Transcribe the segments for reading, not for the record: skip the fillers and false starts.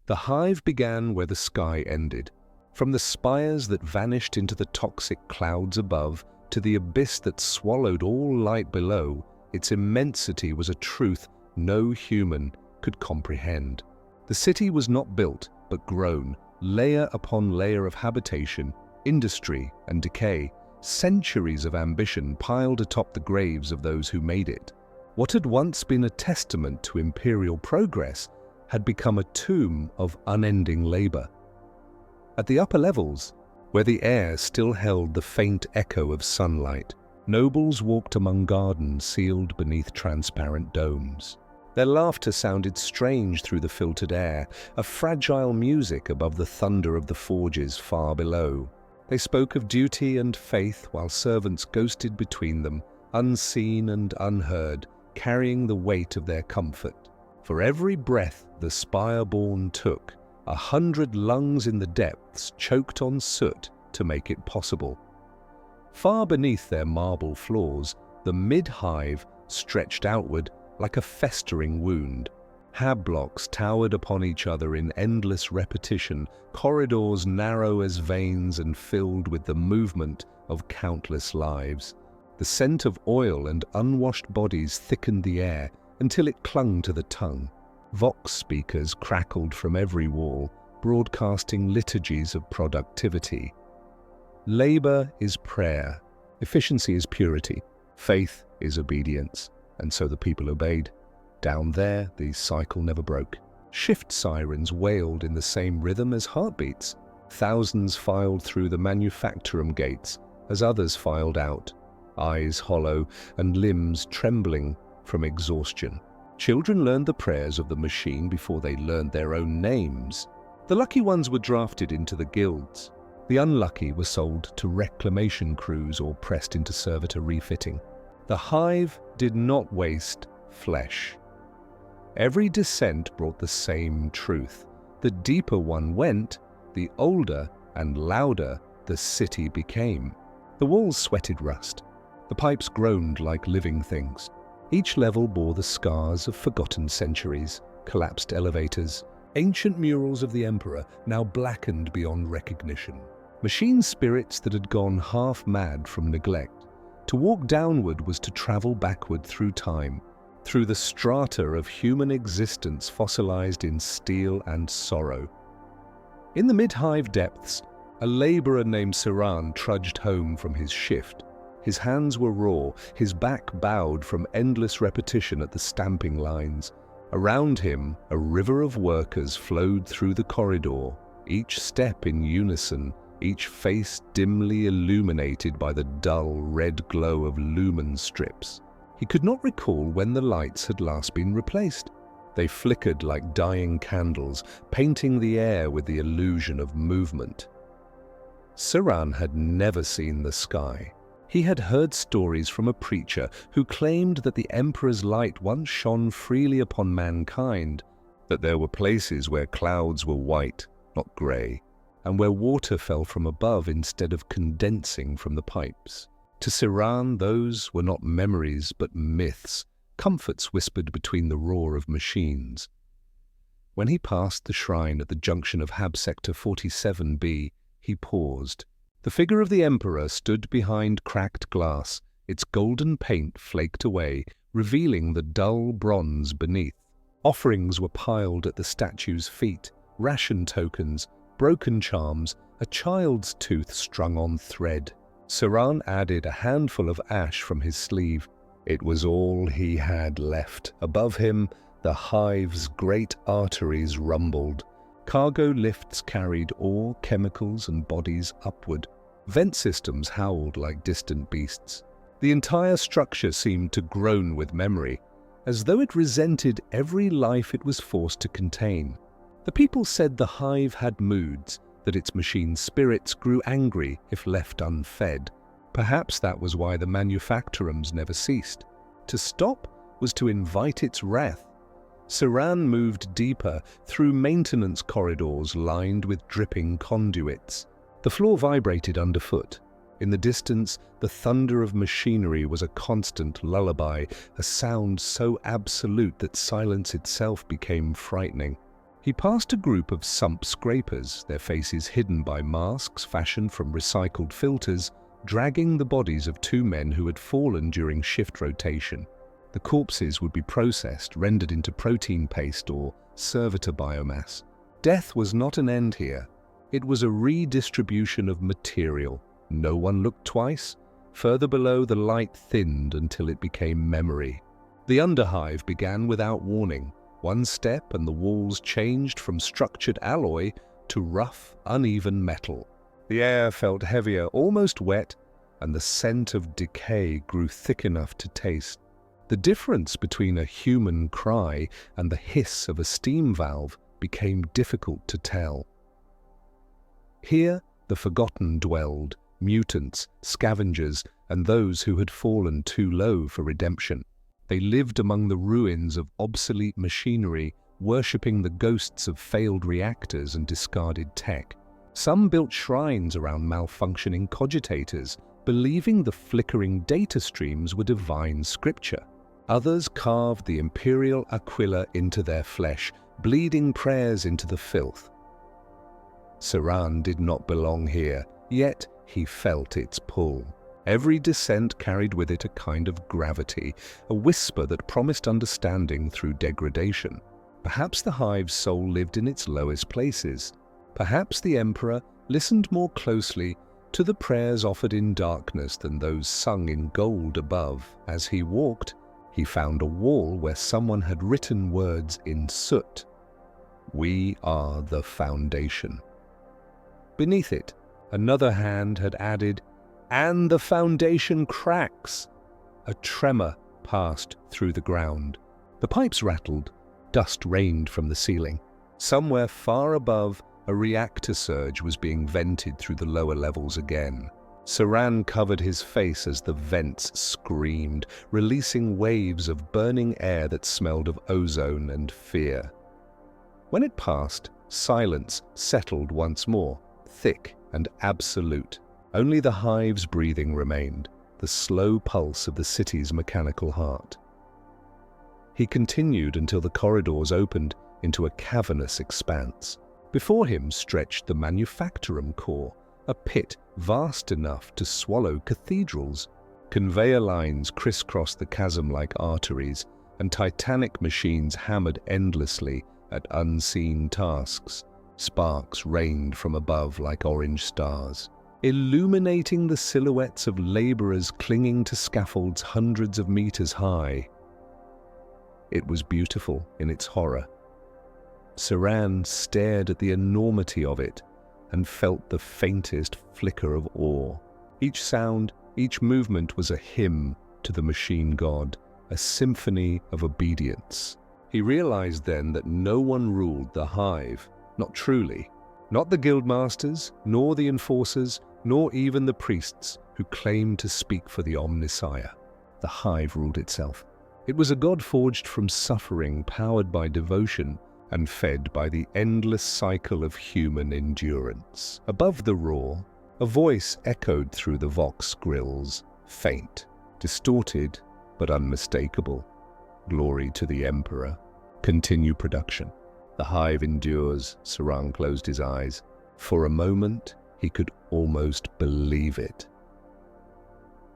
The Hive began where the sky ended. From the spires that vanished into the toxic clouds above to the abyss that swallowed all light below, its immensity was a truth no human could comprehend. The city was not built, but grown, layer upon layer of habitation, industry, and decay, centuries of ambition piled atop the graves of those who made it. What had once been a testament to imperial progress had become a tomb of unending labor. At the upper levels, where the air still held the faint echo of sunlight, nobles walked among gardens sealed beneath transparent domes. Their laughter sounded strange through the filtered air, a fragile music above the thunder of the forges far below. They spoke of duty and faith while servants ghosted between them, unseen and unheard, carrying the weight of their comfort. For every breath the spire-born took, 100 lungs in the depths choked on soot to make it possible. Far beneath their marble floors, the mid-hive stretched outward like a festering wound. Hab blocks towered upon each other in endless repetition, corridors narrow as veins and filled with the movement of countless lives. The scent of oil and unwashed bodies thickened the air until it clung to the tongue. Vox speakers crackled from every wall, broadcasting liturgies of productivity. Labor is prayer, efficiency is purity, faith is obedience, and so the people obeyed. Down there, the cycle never broke. Shift sirens wailed in the same rhythm as heartbeats. Thousands filed through the manufactorum gates as others filed out, eyes hollow and limbs trembling from exhaustion. Children learned the prayers of the machine before they learned their own names. The lucky ones were drafted into the guilds. The unlucky were sold to reclamation crews or pressed into servitor refitting. The Hive did not waste flesh. Every descent brought the same truth. The deeper one went, the older and louder the city became. The walls sweated rust. The pipes groaned like living things. Each level bore the scars of forgotten centuries, collapsed elevators, ancient murals of the Emperor now blackened beyond recognition. Machine spirits that had gone half-mad from neglect. To walk downward was to travel backward through time, through the strata of human existence fossilized in steel and sorrow. In the mid-hive depths, a laborer named Siran trudged home from his shift. His hands were raw, his back bowed from endless repetition at the stamping lines. Around him, a river of workers flowed through the corridor, each step in unison, each face dimly illuminated by the dull red glow of lumen strips. He could not recall when the lights had last been replaced. They flickered like dying candles, painting the air with the illusion of movement. Siran had never seen the sky. He had heard stories from a preacher who claimed that the Emperor's light once shone freely upon mankind, that there were places where clouds were white, not grey, and where water fell from above instead of condensing from the pipes. To Siran, those were not memories but myths, comforts whispered between the roar of machines. When he passed the shrine at the junction of Hab Sector 47B, he paused. The figure of the Emperor stood behind cracked glass, its golden paint flaked away, revealing the dull bronze beneath. Offerings were piled at the statue's feet, ration tokens, broken charms, a child's tooth strung on thread. Siran added a handful of ash from his sleeve. It was all he had left. Above him, the Hive's great arteries rumbled. Cargo lifts carried ore, chemicals, and bodies upward. Vent systems howled like distant beasts. The entire structure seemed to groan with memory, as though it resented every life it was forced to contain. The people said the Hive had moods, that its machine spirits grew angry if left unfed. Perhaps that was why the manufactorums never ceased. To stop was to invite its wrath. Siran moved deeper through maintenance corridors lined with dripping conduits. The floor vibrated underfoot. In the distance, the thunder of machinery was a constant lullaby, a sound so absolute that silence itself became frightening. He passed a group of sump scrapers, their faces hidden by masks fashioned from recycled filters, dragging the bodies of 2 men who had fallen during shift rotation. The corpses would be processed, rendered into protein paste or servitor biomass. Death was not an end here. It was a redistribution of material. No one looked twice. Further below, the light thinned until it became memory. The underhive began without warning. One step and the walls changed from structured alloy to rough, uneven metal. The air felt heavier, almost wet, and the scent of decay grew thick enough to taste. The difference between a human cry and the hiss of a steam valve became difficult to tell. Here, the forgotten dwelled, mutants, scavengers, and those who had fallen too low for redemption. They lived among the ruins of obsolete machinery, worshipping the ghosts of failed reactors and discarded tech. Some built shrines around malfunctioning cogitators, believing the flickering data streams were divine scripture. Others carved the Imperial Aquila into their flesh, bleeding prayers into the filth. Saran did not belong here, yet he felt its pull. Every descent carried with it a kind of gravity, a whisper that promised understanding through degradation. Perhaps the Hive's soul lived in its lowest places. Perhaps the Emperor listened more closely to the prayers offered in darkness than those sung in gold above. As he walked, he found a wall where someone had written words in soot. "We are the Foundation." Beneath it, another hand had added, "And the Foundation cracks." A tremor passed through the ground. The pipes rattled. Dust rained from the ceiling. Somewhere far above, a reactor surge was being vented through the lower levels again. Saran covered his face as the vents screamed, releasing waves of burning air that smelled of ozone and fear. When it passed, silence settled once more, thick and absolute. Only the Hive's breathing remained, the slow pulse of the city's mechanical heart. He continued until the corridors opened into a cavernous expanse. Before him stretched the manufactorum core, a pit vast enough to swallow cathedrals. Conveyor lines crisscrossed the chasm like arteries, and titanic machines hammered endlessly at unseen tasks. Sparks rained from above like orange stars, illuminating the silhouettes of laborers clinging to scaffolds hundreds of meters high. It was beautiful in its horror. Saran stared at the enormity of it and felt the faintest flicker of awe. Each sound, each movement was a hymn to the machine god, a symphony of obedience. He realized then that no one ruled the Hive, not truly. Not the guildmasters, nor the enforcers, nor even the priests who claimed to speak for the Omnissiah. The Hive ruled itself. It was a god forged from suffering, powered by devotion, and fed by the endless cycle of human endurance. Above the roar, a voice echoed through the Vox grills, faint, distorted, but unmistakable. Glory to the Emperor. Continue production. The Hive endures. Saran closed his eyes. For a moment, he could almost believe it.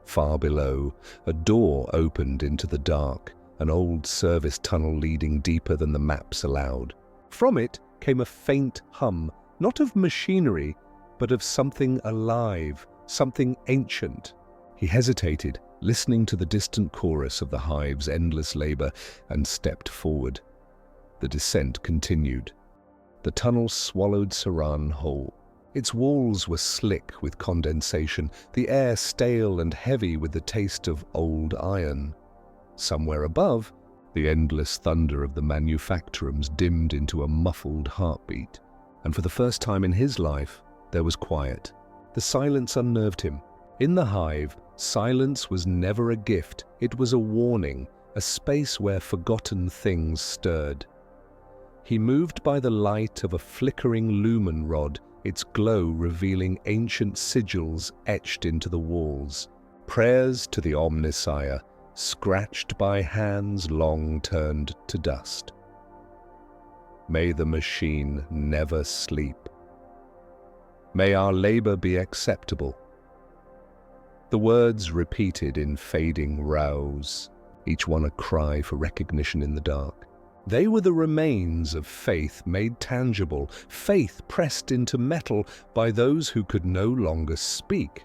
Far below, a door opened into the dark, an old service tunnel leading deeper than the maps allowed. From it came a faint hum, not of machinery, but of something alive, something ancient. He hesitated, listening to the distant chorus of the Hive's endless labor, and stepped forward. The descent continued. The tunnel swallowed Saran whole. Its walls were slick with condensation, the air stale and heavy with the taste of old iron. Somewhere above, the endless thunder of the manufactorums dimmed into a muffled heartbeat, and for the first time in his life, there was quiet. The silence unnerved him. In the Hive, silence was never a gift, it was a warning, a space where forgotten things stirred. He moved by the light of a flickering lumen rod, its glow revealing ancient sigils etched into the walls. Prayers to the Omnissiah, scratched by hands long turned to dust. May the machine never sleep. May our labor be acceptable. The words repeated in fading rows, each one a cry for recognition in the dark. They were the remains of faith made tangible, faith pressed into metal by those who could no longer speak.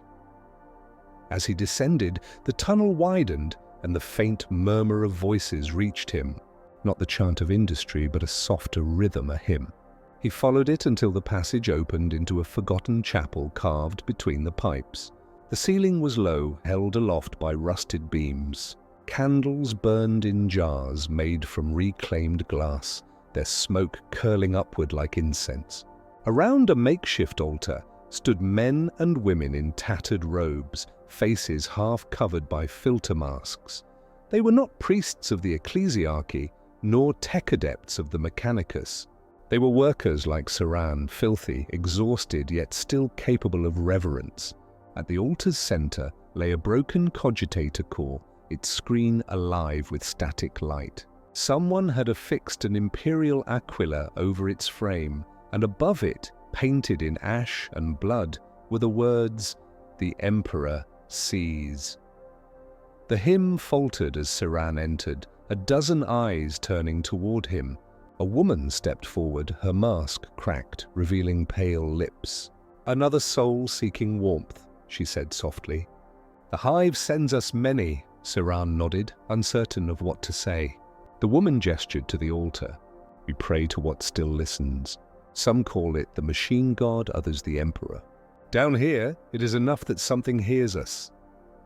As he descended, the tunnel widened and the faint murmur of voices reached him, not the chant of industry, but a softer rhythm, a hymn. He followed it until the passage opened into a forgotten chapel carved between the pipes. The ceiling was low, held aloft by rusted beams. Candles burned in jars made from reclaimed glass, their smoke curling upward like incense. Around a makeshift altar stood men and women in tattered robes, faces half covered by filter masks. They were not priests of the ecclesiarchy, nor tech adepts of the mechanicus. They were workers like Saran, filthy, exhausted, yet still capable of reverence. At the altar's center lay a broken cogitator core, its screen alive with static light. Someone had affixed an Imperial aquila over its frame, and above it, painted in ash and blood, were the words, "The Emperor sees." The hymn faltered as Saran entered, a dozen eyes turning toward him. A woman stepped forward, her mask cracked, revealing pale lips. "Another soul seeking warmth," she said softly. "The Hive sends us many," Saran nodded, uncertain of what to say. The woman gestured to the altar. "We pray to what still listens. Some call it the machine god, others the Emperor. Down here, it is enough that something hears us."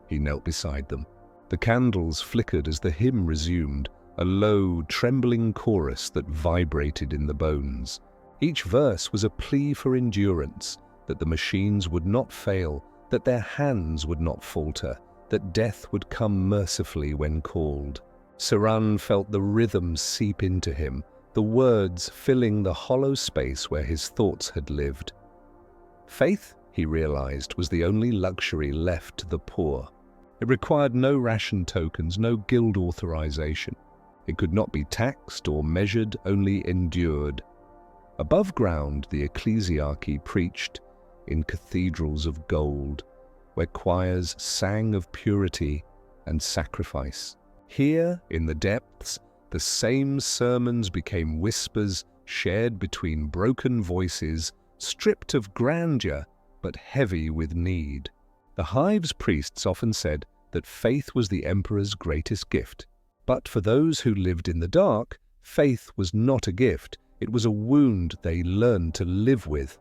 He knelt beside them. The candles flickered as the hymn resumed, a low, trembling chorus that vibrated in the bones. Each verse was a plea for endurance, that the machines would not fail, that their hands would not falter, that death would come mercifully when called. Saran felt the rhythm seep into him, the words filling the hollow space where his thoughts had lived. Faith, he realized, was the only luxury left to the poor. It required no ration tokens, no guild authorization. It could not be taxed or measured, only endured. Above ground, the ecclesiarchy preached in cathedrals of gold, where choirs sang of purity and sacrifice. Here, in the depths, the same sermons became whispers shared between broken voices, stripped of grandeur, but heavy with need. The Hive's priests often said that faith was the Emperor's greatest gift. But for those who lived in the dark, faith was not a gift, it was a wound they learned to live with.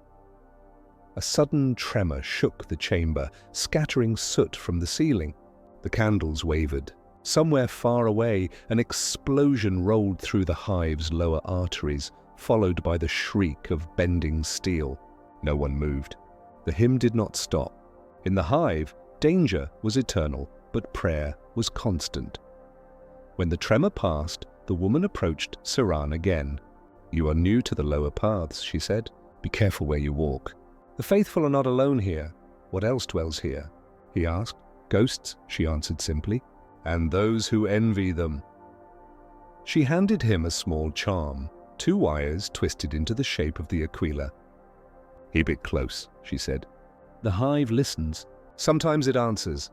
A sudden tremor shook the chamber, scattering soot from the ceiling. The candles wavered. Somewhere far away, an explosion rolled through the Hive's lower arteries, followed by the shriek of bending steel. No one moved. The hymn did not stop. In the Hive, danger was eternal, but prayer was constant. When the tremor passed, the woman approached Saran again. "You are new to the lower paths," she said. "Be careful where you walk." "The faithful are not alone here. What else dwells here?" he asked. "Ghosts," she answered simply. "And those who envy them." She handed him a small charm, 2 wires twisted into the shape of the aquila. "Keep it close," she said. "The Hive listens. Sometimes it answers."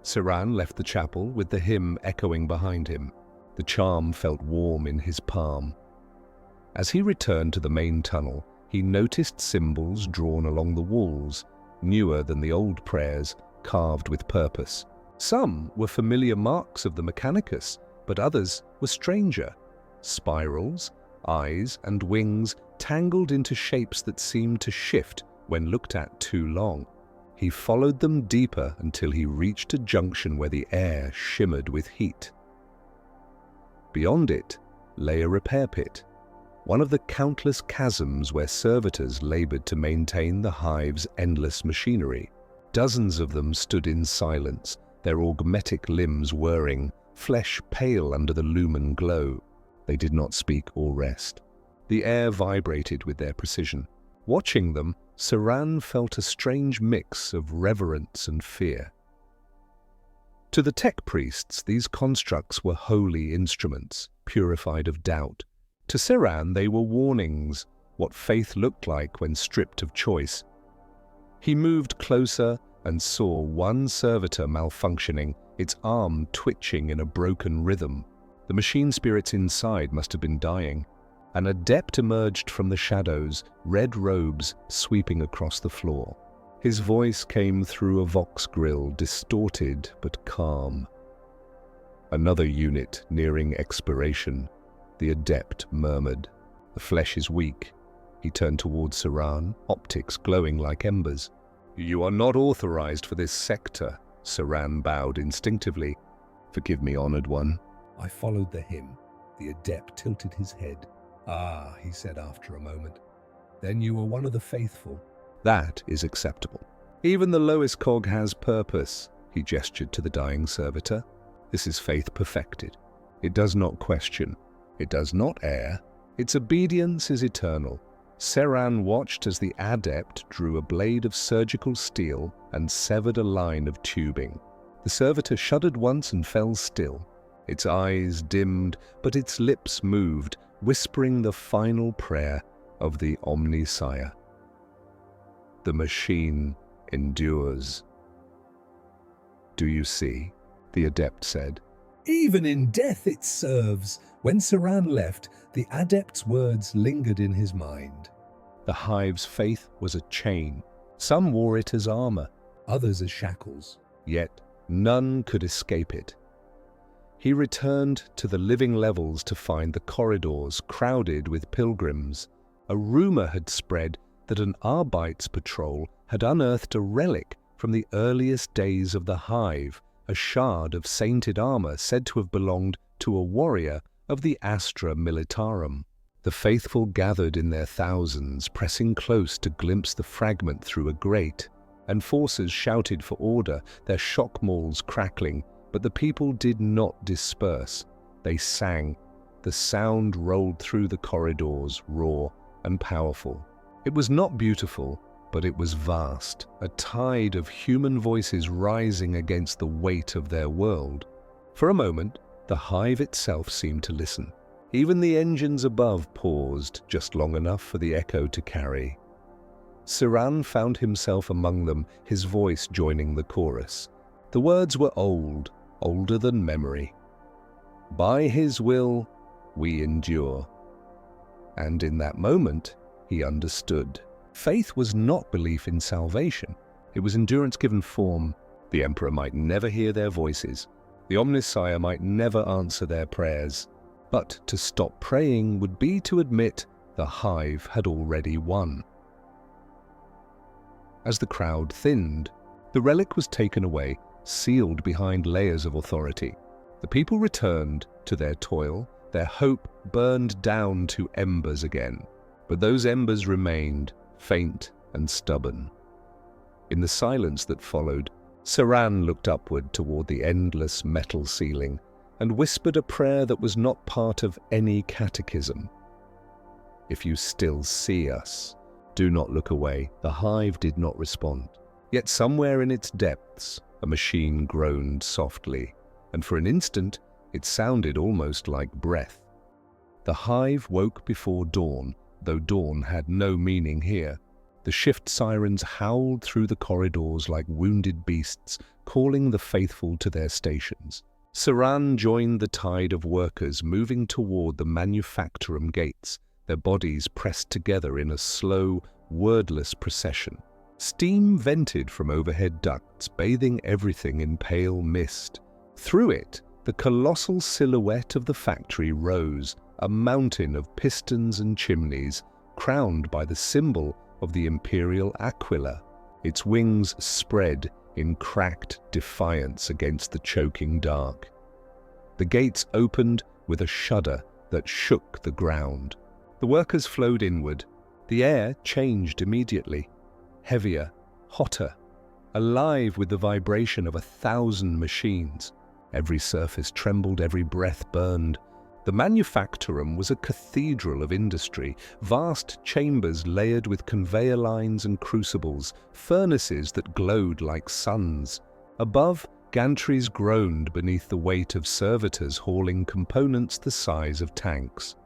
Saran left the chapel with the hymn echoing behind him. The charm felt warm in his palm. As he returned to the main tunnel, he noticed symbols drawn along the walls, newer than the old prayers, carved with purpose. Some were familiar marks of the mechanicus, but others were stranger. Spirals, eyes, and wings tangled into shapes that seemed to shift when looked at too long. He followed them deeper until he reached a junction where the air shimmered with heat. Beyond it lay a repair pit, one of the countless chasms where servitors labored to maintain the Hive's endless machinery. Dozens of them stood in silence, their augmetic limbs whirring, flesh pale under the lumen glow. They did not speak or rest. The air vibrated with their precision. Watching them, Saran felt a strange mix of reverence and fear. To the tech priests, these constructs were holy instruments, purified of doubt. To Siran, they were warnings, what faith looked like when stripped of choice. He moved closer and saw one servitor malfunctioning, its arm twitching in a broken rhythm. The machine spirits inside must have been dying. An adept emerged from the shadows, red robes sweeping across the floor. His voice came through a vox grill, distorted but calm. Another unit nearing expiration, the adept murmured. The flesh is weak. He turned towards Siran, optics glowing like embers. You are not authorized for this sector, Siran bowed instinctively. Forgive me, honored one. I followed the hymn. The adept tilted his head. Ah, he said after a moment. Then you were one of the faithful. That is acceptable. Even the lowest cog has purpose, he gestured to the dying servitor. This is faith perfected. It does not question. It does not err. Its obedience is eternal. Siran watched as the adept drew a blade of surgical steel and severed a line of tubing. The servitor shuddered once and fell still. Its eyes dimmed, but its lips moved, whispering the final prayer of the Omnisire. The machine endures. Do you see? The adept said. Even in death it serves. When Siran left, the adept's words lingered in his mind. The Hive's faith was a chain. Some wore it as armor, others as shackles. Yet none could escape it. He returned to the living levels to find the corridors crowded with pilgrims. A rumor had spread that an Arbeits patrol had unearthed a relic from the earliest days of the Hive, a shard of sainted armor said to have belonged to a warrior of the Astra Militarum. The faithful gathered in their thousands, pressing close to glimpse the fragment through a grate, and forces shouted for order, their shock mauls crackling, but the people did not disperse. They sang. The sound rolled through the corridors, raw and powerful. It was not beautiful, but it was vast, a tide of human voices rising against the weight of their world. For a moment, the Hive itself seemed to listen. Even the engines above paused just long enough for the echo to carry. Siran found himself among them, his voice joining the chorus. The words were old, older than memory. By his will, we endure. And in that moment, he understood. Faith was not belief in salvation. It was endurance given form. The Emperor might never hear their voices. The Omnisire might never answer their prayers. But to stop praying would be to admit the Hive had already won. As the crowd thinned, the relic was taken away, sealed behind layers of authority. The people returned to their toil, their hope burned down to embers again. But those embers remained, faint and stubborn. In the silence that followed, Siran looked upward toward the endless metal ceiling and whispered a prayer that was not part of any catechism. If you still see us, do not look away. The Hive did not respond. Yet somewhere in its depths, a machine groaned softly, and for an instant it sounded almost like breath. The Hive woke before dawn, though dawn had no meaning here. The shift sirens howled through the corridors like wounded beasts, calling the faithful to their stations. Siran joined the tide of workers moving toward the manufactorum gates, their bodies pressed together in a slow, wordless procession. Steam vented from overhead ducts, bathing everything in pale mist. Through it, the colossal silhouette of the factory rose, a mountain of pistons and chimneys, crowned by the symbol of the Imperial Aquila. Its wings spread in cracked defiance against the choking dark. The gates opened with a shudder that shook the ground. The workers flowed inward. The air changed immediately. Heavier, hotter, alive with the vibration of 1,000 machines. Every surface trembled, every breath burned. The manufactorum was a cathedral of industry, vast chambers layered with conveyor lines and crucibles, furnaces that glowed like suns. Above, gantries groaned beneath the weight of servitors hauling components the size of tanks.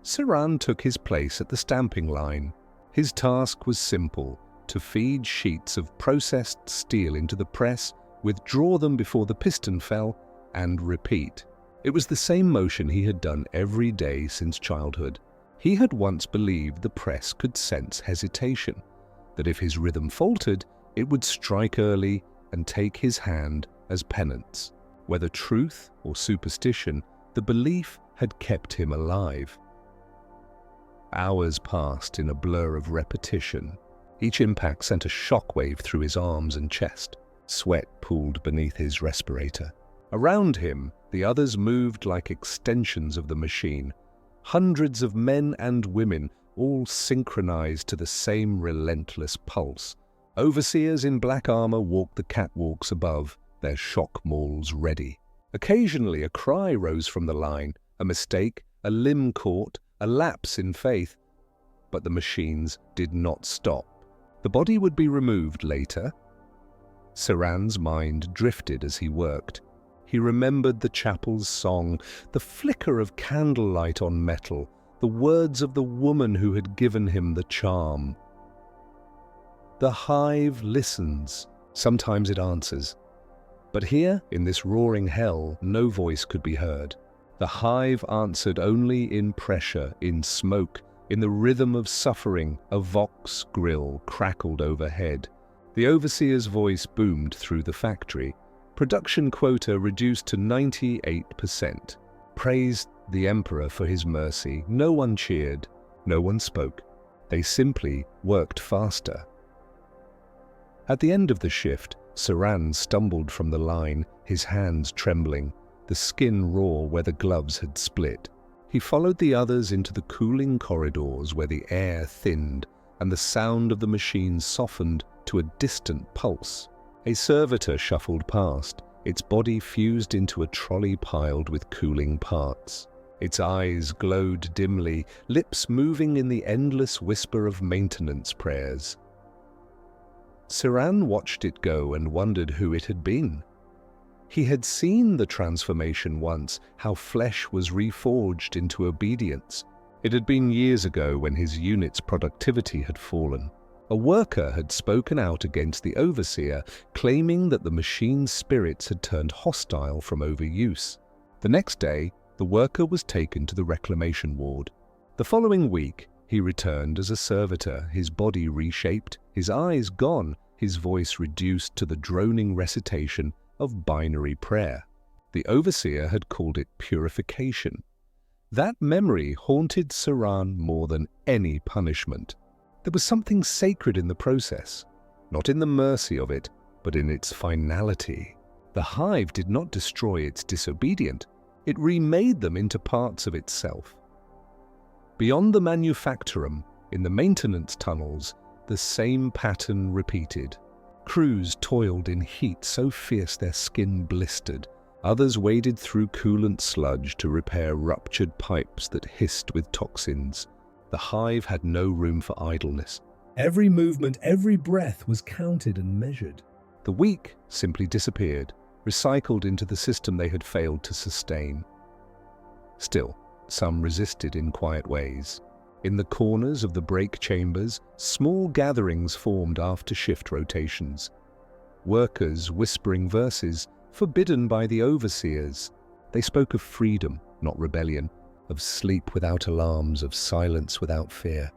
Saran took his place at the stamping line. His task was simple: to feed sheets of processed steel into the press, withdraw them before the piston fell, and repeat. It was the same motion he had done every day since childhood. He had once believed the press could sense hesitation, that if his rhythm faltered, it would strike early and take his hand as penance. Whether truth or superstition, the belief had kept him alive. Hours passed in a blur of repetition. Each impact sent a shockwave through his arms and chest. Sweat pooled beneath his respirator. Around him, the others moved like extensions of the machine. Hundreds of men and women, all synchronized to the same relentless pulse. Overseers in black armor walked the catwalks above, their shock mauls ready. Occasionally, a cry rose from the line, a mistake, a limb caught, a lapse in faith. But the machines did not stop. The body would be removed later. Saran's mind drifted as he worked. He remembered the chapel's song, the flicker of candlelight on metal, the words of the woman who had given him the charm. The hive listens. Sometimes it answers. But here, in this roaring hell, no voice could be heard. The hive answered only in pressure, in smoke, in the rhythm of suffering. A vox grill crackled overhead. The overseer's voice boomed through the factory. Production quota reduced to 98%. Praised the emperor for his mercy. No one cheered. No one spoke. They simply worked faster. At the end of the shift, Saran stumbled from the line, his hands trembling, the skin raw where the gloves had split. He followed the others into the cooling corridors where the air thinned and the sound of the machine softened to a distant pulse. A servitor shuffled past, its body fused into a trolley piled with cooling parts. Its eyes glowed dimly, lips moving in the endless whisper of maintenance prayers. Saran watched it go and wondered who it had been. He had seen the transformation once, how flesh was reforged into obedience. It had been years ago when his unit's productivity had fallen. A worker had spoken out against the overseer, claiming that the machine's spirits had turned hostile from overuse. The next day, the worker was taken to the reclamation ward. The following week, he returned as a servitor, his body reshaped, his eyes gone, his voice reduced to the droning recitation of binary prayer. The overseer had called it purification. That memory haunted Saran more than any punishment. There was something sacred in the process, not in the mercy of it, but in its finality. The hive did not destroy its disobedient, it remade them into parts of itself. Beyond the manufactorum, in the maintenance tunnels, the same pattern repeated. Crews toiled in heat so fierce their skin blistered. Others waded through coolant sludge to repair ruptured pipes that hissed with toxins. The hive had no room for idleness. Every movement, every breath was counted and measured. The weak simply disappeared, recycled into the system they had failed to sustain. Still, some resisted in quiet ways. In the corners of the brake chambers, small gatherings formed after shift rotations. Workers whispering verses, forbidden by the overseers. They spoke of freedom, not rebellion, of sleep without alarms, of silence without fear.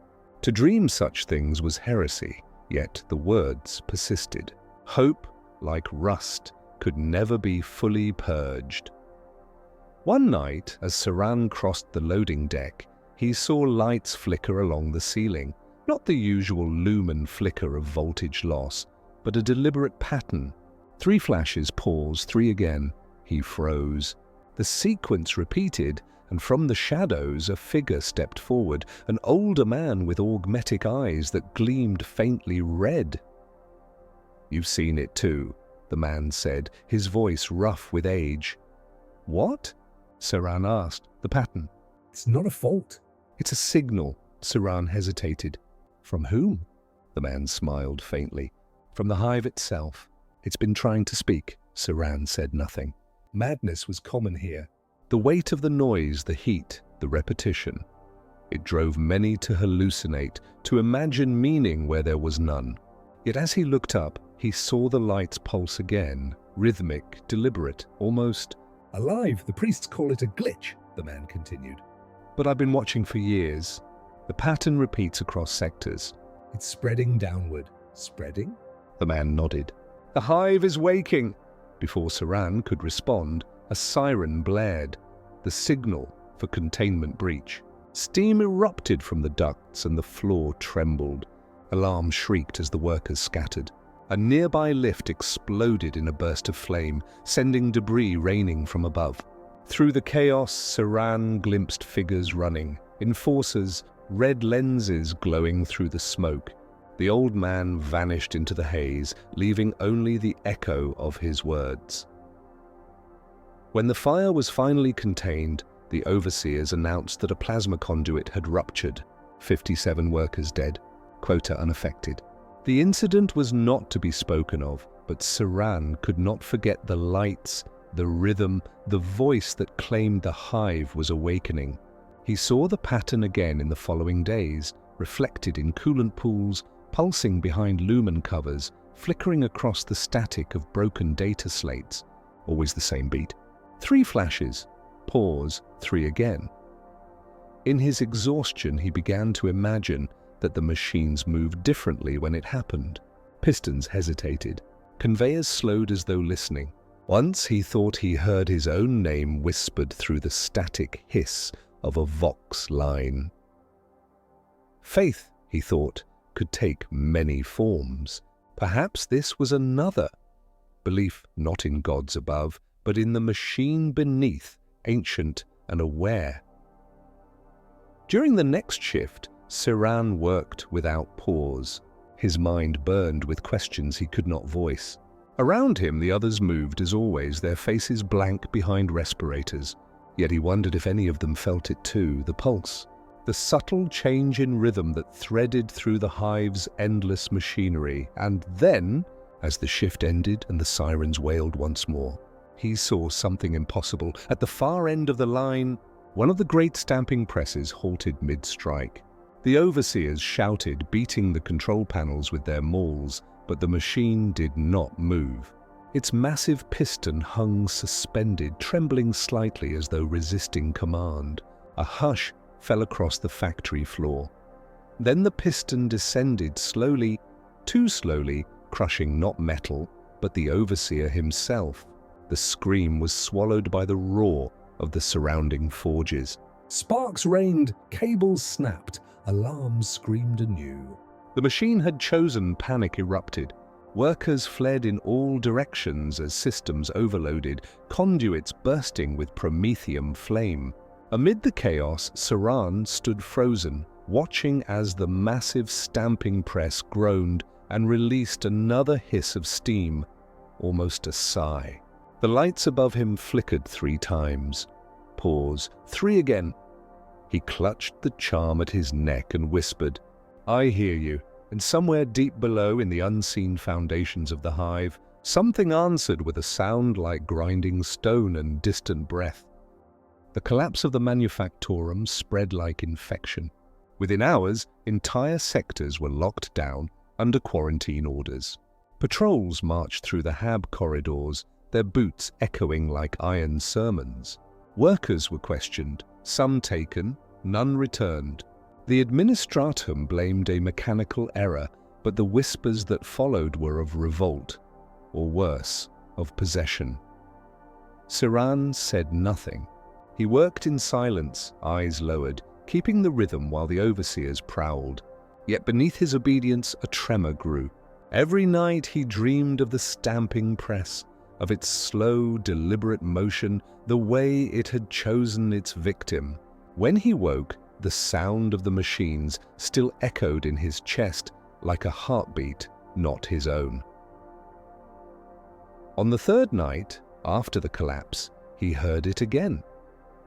To dream such things was heresy, yet the words persisted. Hope, like rust, could never be fully purged. One night, as Saran crossed the loading deck, he saw lights flicker along the ceiling, not the usual lumen flicker of voltage loss, but a deliberate pattern. 3 flashes paused, 3 again. He froze. The sequence repeated, and from the shadows a figure stepped forward, an older man with augmetic eyes that gleamed faintly red. "You've seen it too," the man said, his voice rough with age. "What?" Saran asked. "The pattern." It's not a fault. "It's a signal." Saran hesitated. "From whom?" The man smiled faintly. "From the hive itself. It's been trying to speak." Saran said nothing. Madness was common here. The weight of the noise, the heat, the repetition. It drove many to hallucinate, to imagine meaning where there was none. Yet as he looked up, he saw the lights pulse again, rhythmic, deliberate, almost. Alive, the priests call it a glitch, the man continued. But I've been watching for years. The pattern repeats across sectors. It's spreading downward. Spreading? The man nodded. The hive is waking. Before Saran could respond, a siren blared, the signal for containment breach. Steam erupted from the ducts and the floor trembled. Alarm shrieked as the workers scattered. A nearby lift exploded in a burst of flame, sending debris raining from above. Through the chaos, Saran glimpsed figures running, enforcers, red lenses glowing through the smoke. The old man vanished into the haze, leaving only the echo of his words. When the fire was finally contained, the overseers announced that a plasma conduit had ruptured. 57 workers dead, quota unaffected. The incident was not to be spoken of, but Saran could not forget the lights, the rhythm, the voice that claimed the hive was awakening. He saw the pattern again in the following days, reflected in coolant pools, pulsing behind lumen covers, flickering across the static of broken data slates. Always the same beat. 3 flashes, pause, 3 again. In his exhaustion, he began to imagine that the machines moved differently when it happened. Pistons hesitated. Conveyors slowed as though listening. Once he thought he heard his own name whispered through the static hiss of a Vox line. Faith, he thought, could take many forms. Perhaps this was another. Belief not in gods above, but in the machine beneath, ancient and aware. During the next shift, Saran worked without pause. His mind burned with questions he could not voice. Around him, the others moved as always, their faces blank behind respirators. Yet he wondered if any of them felt it too, the pulse. The subtle change in rhythm that threaded through the hive's endless machinery. And then, as the shift ended and the sirens wailed once more, he saw something impossible. At the far end of the line, one of the great stamping presses halted mid-strike. The overseers shouted, beating the control panels with their mauls, but the machine did not move. Its massive piston hung suspended, trembling slightly as though resisting command. A hush fell across the factory floor. Then the piston descended slowly, too slowly, crushing not metal, but the overseer himself. The scream was swallowed by the roar of the surrounding forges. Sparks rained, cables snapped, alarms screamed anew. The machine had chosen, panic erupted. Workers fled in all directions as systems overloaded, conduits bursting with promethium flame. Amid the chaos, Saran stood frozen, watching as the massive stamping press groaned and released another hiss of steam, almost a sigh. The lights above him flickered 3 times. Pause. 3 again. He clutched the charm at his neck and whispered, "I hear you." And somewhere deep below in the unseen foundations of the hive, something answered with a sound like grinding stone and distant breath. The collapse of the manufactorum spread like infection. Within hours, entire sectors were locked down under quarantine orders. Patrols marched through the hab corridors, their boots echoing like iron sermons. Workers were questioned, some taken, none returned. The administratum blamed a mechanical error, but the whispers that followed were of revolt, or worse, of possession. Saran said nothing. He worked in silence, eyes lowered, keeping the rhythm while the overseers prowled. Yet beneath his obedience a tremor grew. Every night he dreamed of the stamping press, of its slow, deliberate motion, the way it had chosen its victim. When he woke, the sound of the machines still echoed in his chest like a heartbeat, not his own. On the 3rd night, after the collapse, he heard it again.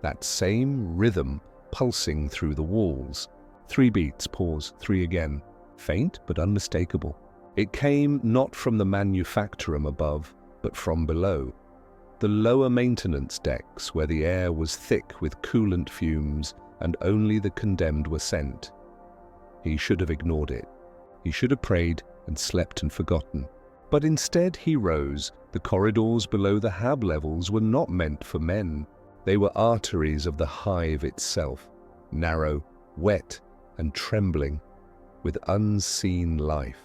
That same rhythm pulsing through the walls. 3 beats, pause, 3 again. Faint but unmistakable. It came not from the manufactorum above, but from below. The lower maintenance decks, where the air was thick with coolant fumes, and only the condemned were sent. He should have ignored it. He should have prayed and slept and forgotten. But instead he rose. The corridors below the hab levels were not meant for men. They were arteries of the hive itself, narrow, wet, and trembling, with unseen life.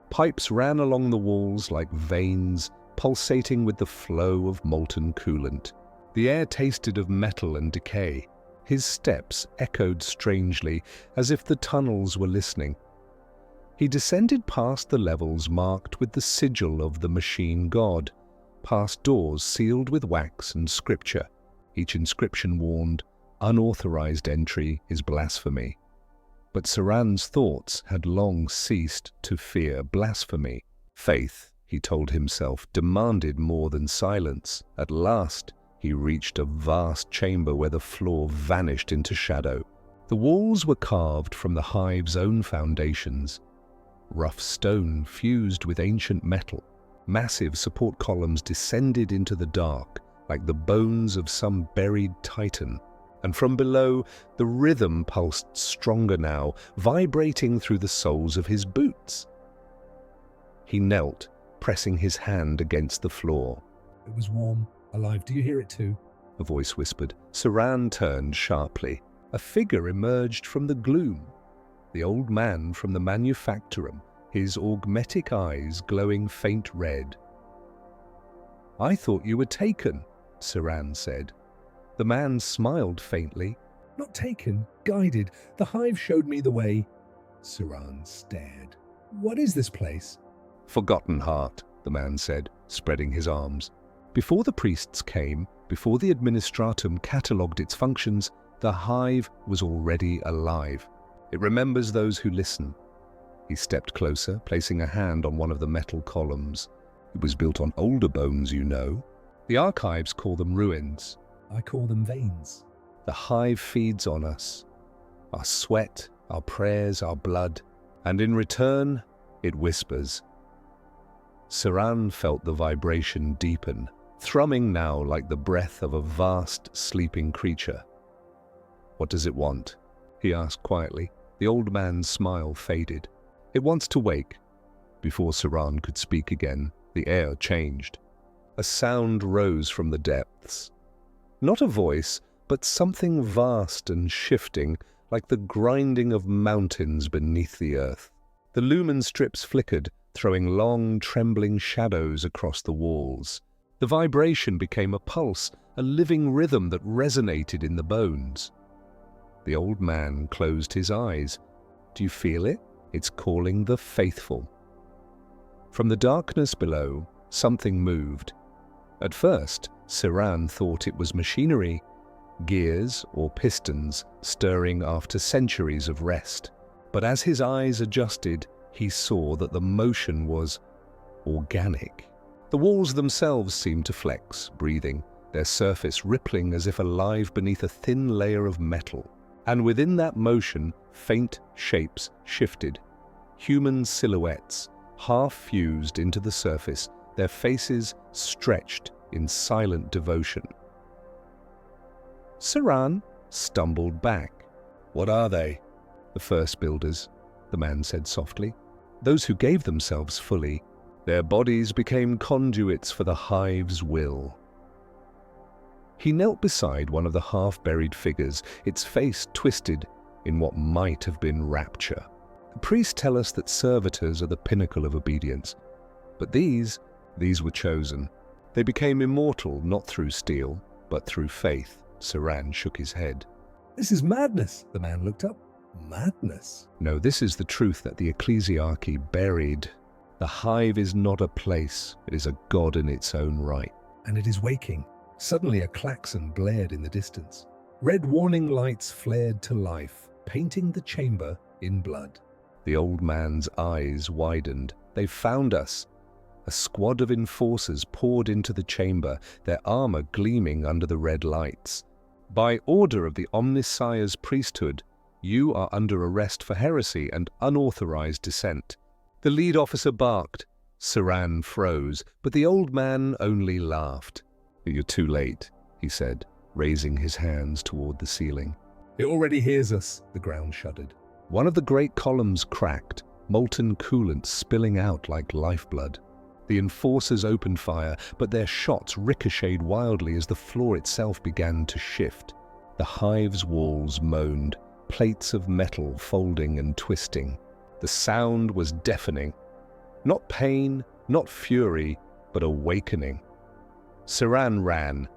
Pipes ran along the walls like veins, pulsating with the flow of molten coolant. The air tasted of metal and decay. His steps echoed strangely, as if the tunnels were listening. He descended past the levels marked with the sigil of the machine god, past doors sealed with wax and scripture. Each inscription warned, "Unauthorized entry is blasphemy." But Saran's thoughts had long ceased to fear blasphemy. Faith, he told himself, demanded more than silence. At last, he reached a vast chamber where the floor vanished into shadow. The walls were carved from the hive's own foundations. Rough stone fused with ancient metal. Massive support columns descended into the dark like the bones of some buried titan. And from below, the rhythm pulsed stronger now, vibrating through the soles of his boots. He knelt, pressing his hand against the floor. It was warm, alive. Do you hear it too? A voice whispered. Saran turned sharply. A figure emerged from the gloom. The old man from the manufactorum, his augmetic eyes glowing faint red. "I thought you were taken," Saran said. The man smiled faintly. Not taken, guided. The hive showed me the way. Saran stared. What is this place? "Forgotten heart," the man said, spreading his arms. Before the priests came, before the administratum catalogued its functions, the hive was already alive. It remembers those who listen. He stepped closer, placing a hand on one of the metal columns. It was built on older bones, you know. The archives call them ruins. I call them veins. The hive feeds on us, our sweat, our prayers, our blood, and in return, it whispers. Saran felt the vibration deepen, thrumming now like the breath of a vast, sleeping creature. "What does it want?" he asked quietly. The old man's smile faded. "It wants to wake." Before Saran could speak again, the air changed. A sound rose from the depths. Not a voice, but something vast and shifting, like the grinding of mountains beneath the earth. The lumen strips flickered, throwing long, trembling shadows across the walls. The vibration became a pulse, a living rhythm that resonated in the bones. The old man closed his eyes. "Do you feel it? It's calling the faithful." From the darkness below, something moved. At first, Saran thought it was machinery, gears or pistons stirring after centuries of rest. But as his eyes adjusted, he saw that the motion was organic. The walls themselves seemed to flex, breathing, their surface rippling as if alive beneath a thin layer of metal. And within that motion, faint shapes shifted. Human silhouettes, half fused into the surface, their faces stretched in silent devotion. Saran stumbled back. "What are they?" "The first builders," the man said softly. "Those who gave themselves fully. Their bodies became conduits for the hive's will." He knelt beside one of the half-buried figures, its face twisted in what might have been rapture. The priests tell us that servitors are the pinnacle of obedience. But these were chosen. They became immortal not through steel, but through faith. Saran shook his head. "This is madness." The man looked up. "Madness?" "No, this is the truth that the ecclesiarchy buried. The hive is not a place. It is a god in its own right." "And it is waking." Suddenly a klaxon blared in the distance. Red warning lights flared to life, painting the chamber in blood. The old man's eyes widened. "They found us." A squad of enforcers poured into the chamber, their armor gleaming under the red lights. "By order of the Omnissiah's priesthood, you are under arrest for heresy and unauthorized dissent." The lead officer barked. Saran froze, but the old man only laughed. "You're too late," he said, raising his hands toward the ceiling. It already hears us, the ground shuddered. One of the great columns cracked, molten coolant spilling out like lifeblood. The enforcers opened fire, but their shots ricocheted wildly as the floor itself began to shift. The hive's walls moaned, plates of metal folding and twisting. The sound was deafening. Not pain, not fury, but awakening. Siran ran.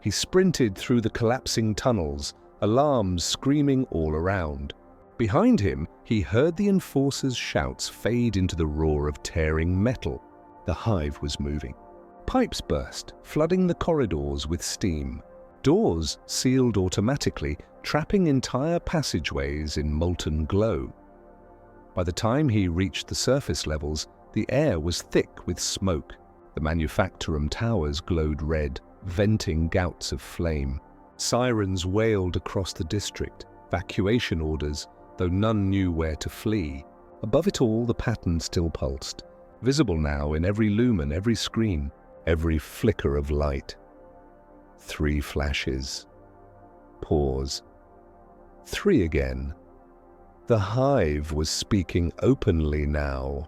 He sprinted through the collapsing tunnels, alarms screaming all around. Behind him, he heard the enforcers' shouts fade into the roar of tearing metal. The hive was moving. Pipes burst, flooding the corridors with steam. Doors sealed automatically, trapping entire passageways in molten glow. By the time he reached the surface levels, the air was thick with smoke. The manufactorum towers glowed red, venting gouts of flame. Sirens wailed across the district, evacuation orders, though none knew where to flee. Above it all, the pattern still pulsed, visible now in every lumen, every screen, every flicker of light. 3 flashes. Pause. 3 again. The hive was speaking openly now.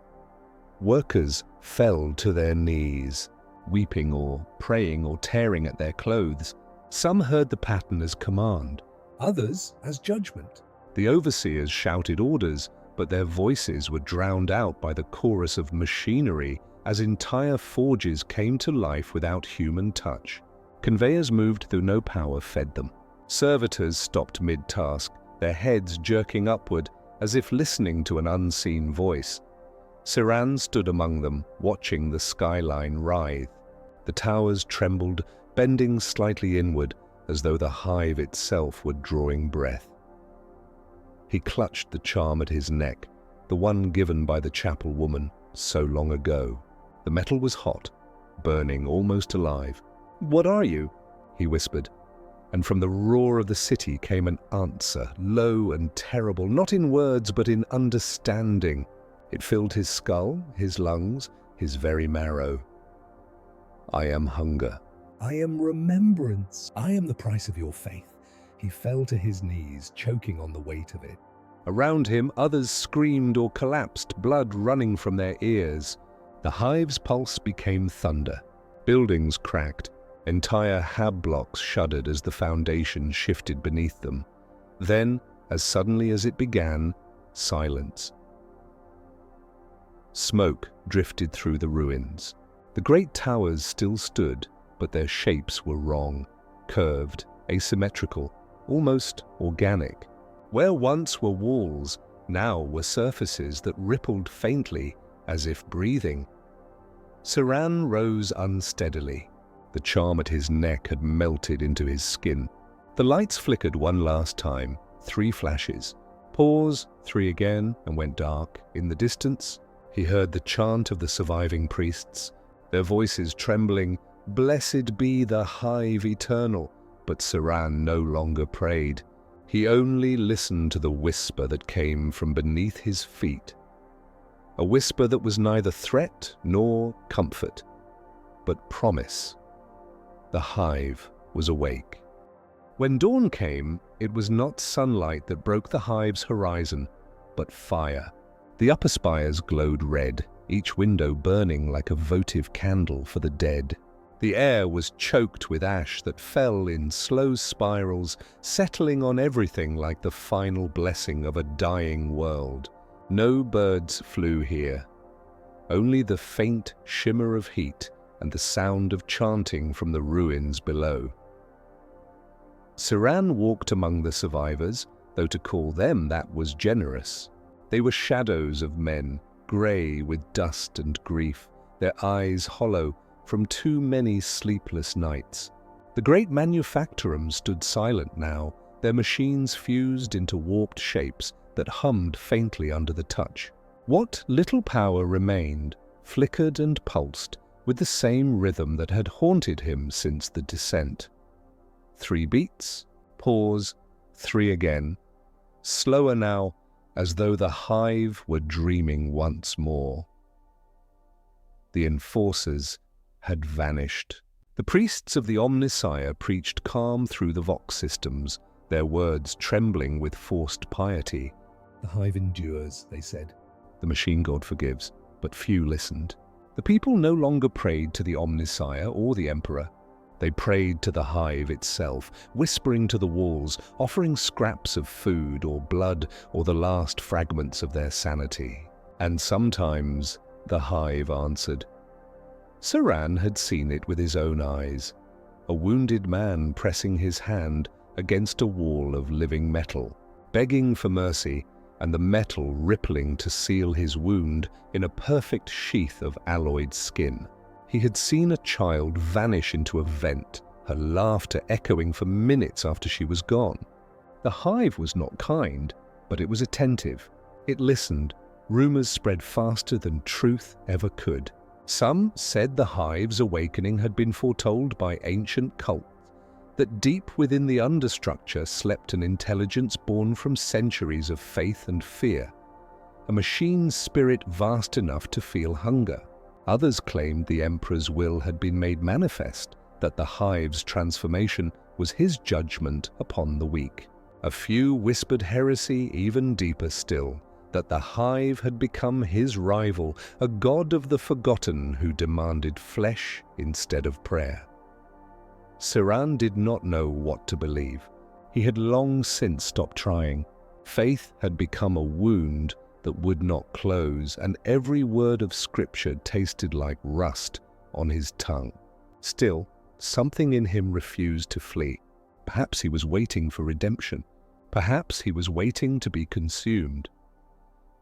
Workers fell to their knees, weeping or praying or tearing at their clothes. Some heard the pattern as command, Others as judgment. the overseers shouted orders, but their voices were drowned out by the chorus of machinery as entire forges came to life without human touch. Conveyors moved though no power fed them. Servitors stopped mid-task, their heads jerking upward as if listening to an unseen voice. Siran stood among them, watching the skyline writhe. The towers trembled, bending slightly inward, as though the hive itself were drawing breath. He clutched the charm at his neck, the one given by the chapel woman so long ago. The metal was hot, burning, almost alive. "What are you?" he whispered, and from the roar of the city came an answer, low and terrible, not in words but in understanding. It filled his skull, his lungs, his very marrow. "I am hunger." I am remembrance. I am the price of your faith. He fell to his knees, choking on the weight of it. Around him, others screamed or collapsed, blood running from their ears. The hive's pulse became thunder. Buildings cracked. Entire hab blocks shuddered as the foundation shifted beneath them. Then, as suddenly as it began, silence. Smoke drifted through the ruins. The great towers still stood, but their shapes were wrong, curved, asymmetrical, almost organic. Where once were walls, now were surfaces that rippled faintly, as if breathing. Siran rose unsteadily. The charm at his neck had melted into his skin. The lights flickered one last time, 3 flashes. Pause, 3 again, and went dark. In the distance, he heard the chant of the surviving priests, their voices trembling, "Blessed be the hive eternal." But Siran no longer prayed. He only listened to the whisper that came from beneath his feet. A whisper that was neither threat nor comfort, but promise. The hive was awake. When dawn came, it was not sunlight that broke the hive's horizon, but fire. The upper spires glowed red, each window burning like a votive candle for the dead. The air was choked with ash that fell in slow spirals, settling on everything like the final blessing of a dying world. No birds flew here. Only the faint shimmer of heat and the sound of chanting from the ruins below. Siran walked among the survivors, though to call them that was generous. They were shadows of men, grey with dust and grief, their eyes hollow from too many sleepless nights. The great manufactorum stood silent now, their machines fused into warped shapes that hummed faintly under the touch. What little power remained flickered and pulsed with the same rhythm that had haunted him since the descent. 3 beats, pause, 3 again. Slower now, as though the hive were dreaming once more. The enforcers had vanished. The priests of the Omnissiah preached calm through the Vox systems, their words trembling with forced piety. "The Hive endures," they said. The machine god forgives, but few listened. The people no longer prayed to the Omnissiah or the Emperor. They prayed to the Hive itself, whispering to the walls, offering scraps of food or blood or the last fragments of their sanity. And sometimes the Hive answered. Saran had seen it with his own eyes, a wounded man pressing his hand against a wall of living metal, begging for mercy, and the metal rippling to seal his wound in a perfect sheath of alloyed skin. He had seen a child vanish into a vent, her laughter echoing for minutes after she was gone. The Hive was not kind, but it was attentive. It listened. Rumors spread faster than truth ever could. Some said the Hive's awakening had been foretold by ancient cults, that deep within the understructure slept an intelligence born from centuries of faith and fear, a machine spirit vast enough to feel hunger. Others claimed the Emperor's will had been made manifest, that the Hive's transformation was his judgment upon the weak. A few whispered heresy even deeper still, that the Hive had become his rival, a god of the forgotten who demanded flesh instead of prayer. Saran did not know what to believe. He had long since stopped trying. Faith had become a wound that would not close, and every word of scripture tasted like rust on his tongue. Still, something in him refused to flee. Perhaps he was waiting for redemption. Perhaps he was waiting to be consumed.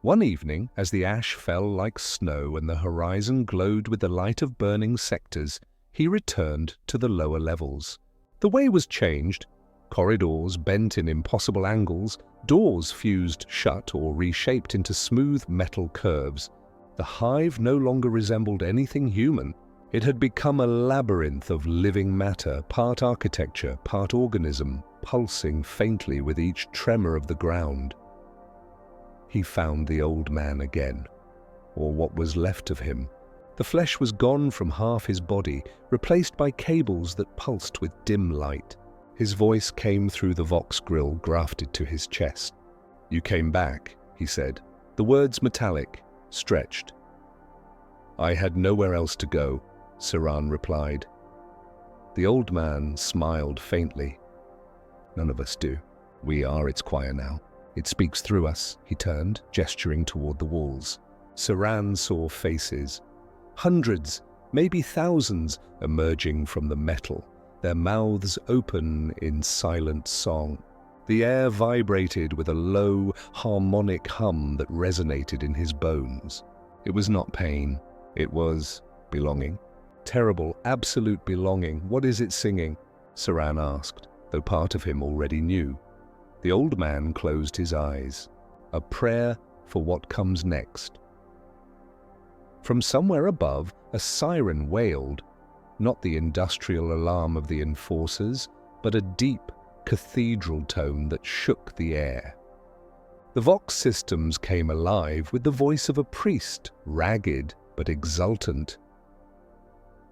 One evening, as the ash fell like snow and the horizon glowed with the light of burning sectors, he returned to the lower levels. The way was changed. Corridors bent in impossible angles, doors fused shut or reshaped into smooth metal curves. The Hive no longer resembled anything human. It had become a labyrinth of living matter, part architecture, part organism, pulsing faintly with each tremor of the ground. He found the old man again, or what was left of him. The flesh was gone from half his body, replaced by cables that pulsed with dim light. His voice came through the vox grill grafted to his chest. "You came back," he said, the words metallic, stretched. "I had nowhere else to go," Saran replied. The old man smiled faintly. "None of us do. We are its choir now. It speaks through us," he turned, gesturing toward the walls. Saran saw faces. Hundreds, maybe thousands, emerging from the metal, their mouths open in silent song. The air vibrated with a low, harmonic hum that resonated in his bones. It was not pain. It was belonging. Terrible, absolute belonging. "What is it singing?" Saran asked, though part of him already knew. The old man closed his eyes. A prayer for what comes next. From somewhere above, a siren wailed, not the industrial alarm of the enforcers, but a deep, cathedral tone that shook the air. The Vox systems came alive with the voice of a priest, ragged but exultant.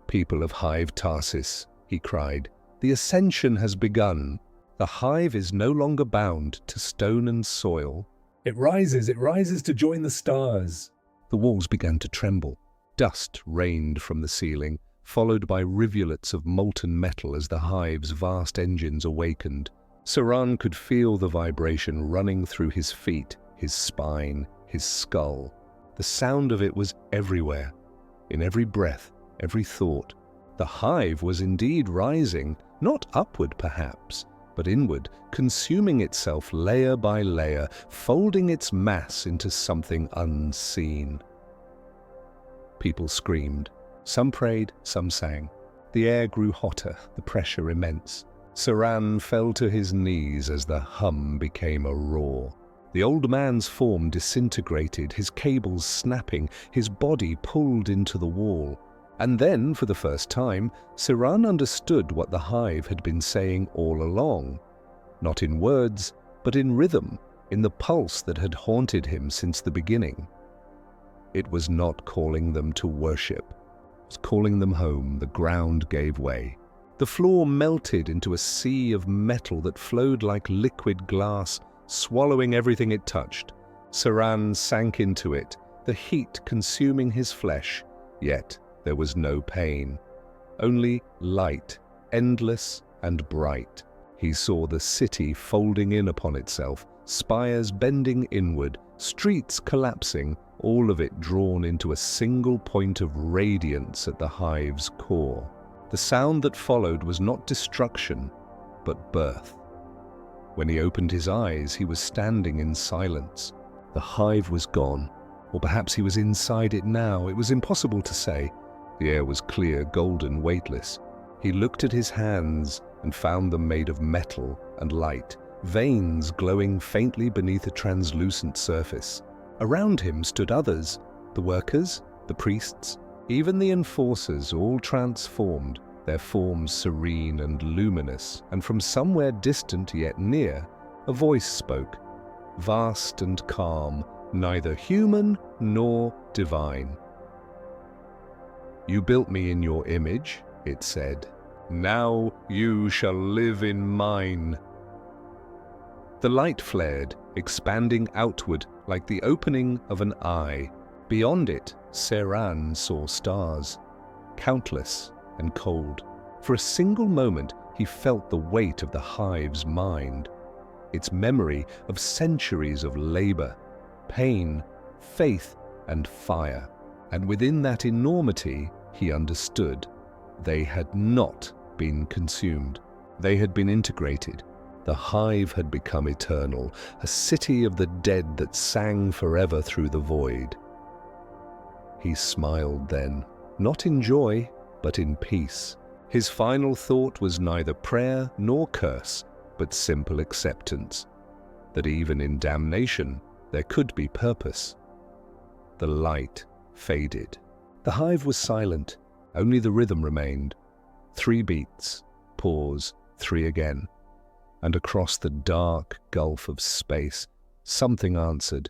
"People of Hive Tarsis," he cried, "the ascension has begun. The Hive is no longer bound to stone and soil. It rises to join the stars." The walls began to tremble. Dust rained from the ceiling, followed by rivulets of molten metal as the Hive's vast engines awakened. Saran could feel the vibration running through his feet, his spine, his skull. The sound of it was everywhere, in every breath, every thought. The Hive was indeed rising, not upward perhaps, but inward, consuming itself layer by layer, folding its mass into something unseen. People screamed. Some prayed, some sang. The air grew hotter, the pressure immense. Saran fell to his knees as the hum became a roar. The old man's form disintegrated, his cables snapping, his body pulled into the wall. And then, for the first time, Saran understood what the Hive had been saying all along. Not in words, but in rhythm, in the pulse that had haunted him since the beginning. It was not calling them to worship. It was calling them home. The ground gave way. The floor melted into a sea of metal that flowed like liquid glass, swallowing everything it touched. Saran sank into it, the heat consuming his flesh, yet there was no pain. Only light, endless and bright. He saw the city folding in upon itself, spires bending inward, streets collapsing, all of it drawn into a single point of radiance at the Hive's core. The sound that followed was not destruction, but birth. When he opened his eyes, he was standing in silence. The Hive was gone, or perhaps he was inside it now. It was impossible to say. The air was clear, golden, weightless. He looked at his hands and found them made of metal and light, veins glowing faintly beneath a translucent surface. Around him stood others, the workers, the priests, even the enforcers, all transformed, their forms serene and luminous, and from somewhere distant yet near, a voice spoke, vast and calm, neither human nor divine. "You built me in your image," it said. "Now you shall live in mine." The light flared, expanding outward like the opening of an eye. Beyond it, Saran saw stars, countless and cold. For a single moment, he felt the weight of the Hive's mind, its memory of centuries of labor, pain, faith, and fire. And within that enormity, he understood. They had not been consumed. They had been integrated. The Hive had become eternal, a city of the dead that sang forever through the void. He smiled then, not in joy, but in peace. His final thought was neither prayer nor curse, but simple acceptance, that even in damnation there could be purpose. The light faded. The Hive was silent, only the rhythm remained. 3 beats, pause, 3 again. And across the dark gulf of space, something answered,